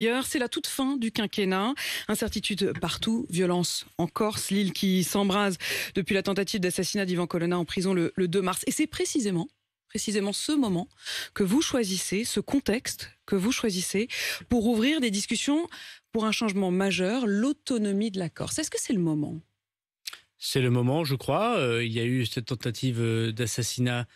Hier, c'est la toute fin du quinquennat. Incertitude partout, violence en Corse, l'île qui s'embrase depuis la tentative d'assassinat d'Ivan Colonna en prison le 2 mars. Et c'est précisément ce moment que vous choisissez, ce contexte que vous choisissez pour ouvrir des discussions pour un changement majeur, l'autonomie de la Corse. Est-ce que c'est le moment ? C'est le moment, je crois. Il y a eu cette tentative d'assassinat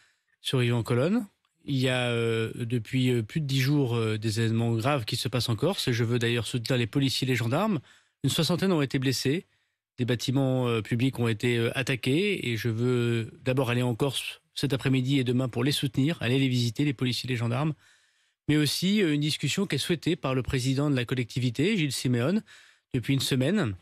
sur Ivan Colonna. Il y a depuis plus de 10 jours des événements graves qui se passent en Corse. Et je veux d'ailleurs soutenir les policiers et les gendarmes. Une soixantaine ont été blessés. Des bâtiments publics ont été attaqués. Et je veux d'abord aller en Corse cet après-midi et demain pour les soutenir, aller les visiter, les policiers et les gendarmes. Mais aussi une discussion qui est souhaitée par le président de la collectivité, Gilles Siméone, depuis une semaine.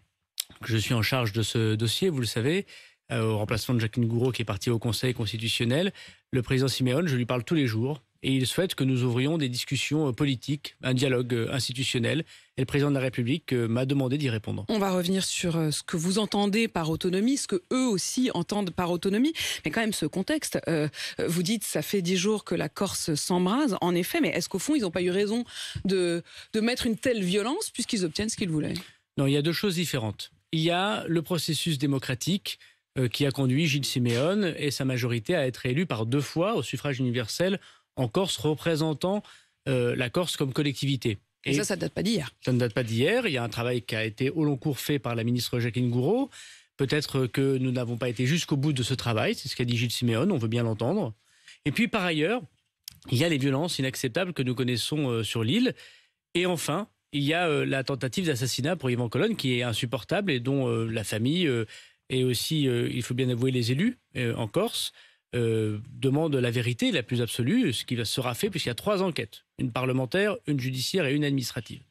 Je suis en charge de ce dossier, vous le savez, au remplacement de Jacqueline Gouraud qui est partie au Conseil constitutionnel. Le président Siméone, je lui parle tous les jours et il souhaite que nous ouvrions des discussions politiques, un dialogue institutionnel. Et le président de la République m'a demandé d'y répondre. On va revenir sur ce que vous entendez par autonomie, ce que eux aussi entendent par autonomie. Mais quand même, ce contexte, vous dites ça fait 10 jours que la Corse s'embrase. En effet, mais est-ce qu'au fond, ils n'ont pas eu raison de mettre une telle violence puisqu'ils obtiennent ce qu'ils voulaient ? Non, il y a deux choses différentes. Il y a le processus démocratique qui a conduit Gilles Siméone et sa majorité à être élu par 2 fois au suffrage universel en Corse, représentant la Corse comme collectivité. Et ça ne date pas d'hier. Ça ne date pas d'hier. Il y a un travail qui a été au long cours fait par la ministre Jacqueline Gouraud. Peut-être que nous n'avons pas été jusqu'au bout de ce travail, c'est ce qu'a dit Gilles Siméone, on veut bien l'entendre. Et puis par ailleurs, il y a les violences inacceptables que nous connaissons sur l'île. Et enfin, il y a la tentative d'assassinat pour Ivan Colonna qui est insupportable et dont la famille et aussi, il faut bien avouer, les élus en Corse demandent la vérité la plus absolue, ce qui sera fait puisqu'il y a 3 enquêtes, une parlementaire, une judiciaire et une administrative.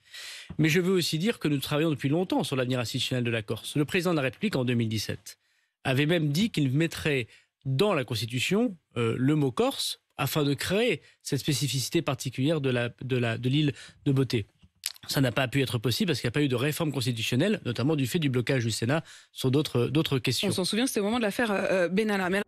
Mais je veux aussi dire que nous travaillons depuis longtemps sur l'avenir institutionnel de la Corse. Le président de la République en 2017 avait même dit qu'il mettrait dans la Constitution le mot Corse afin de créer cette spécificité particulière de l'île de Beauté. Ça n'a pas pu être possible parce qu'il n'y a pas eu de réforme constitutionnelle, notamment du fait du blocage du Sénat sur d'autres questions. On s'en souvient, c'était au moment de l'affaire Benalla.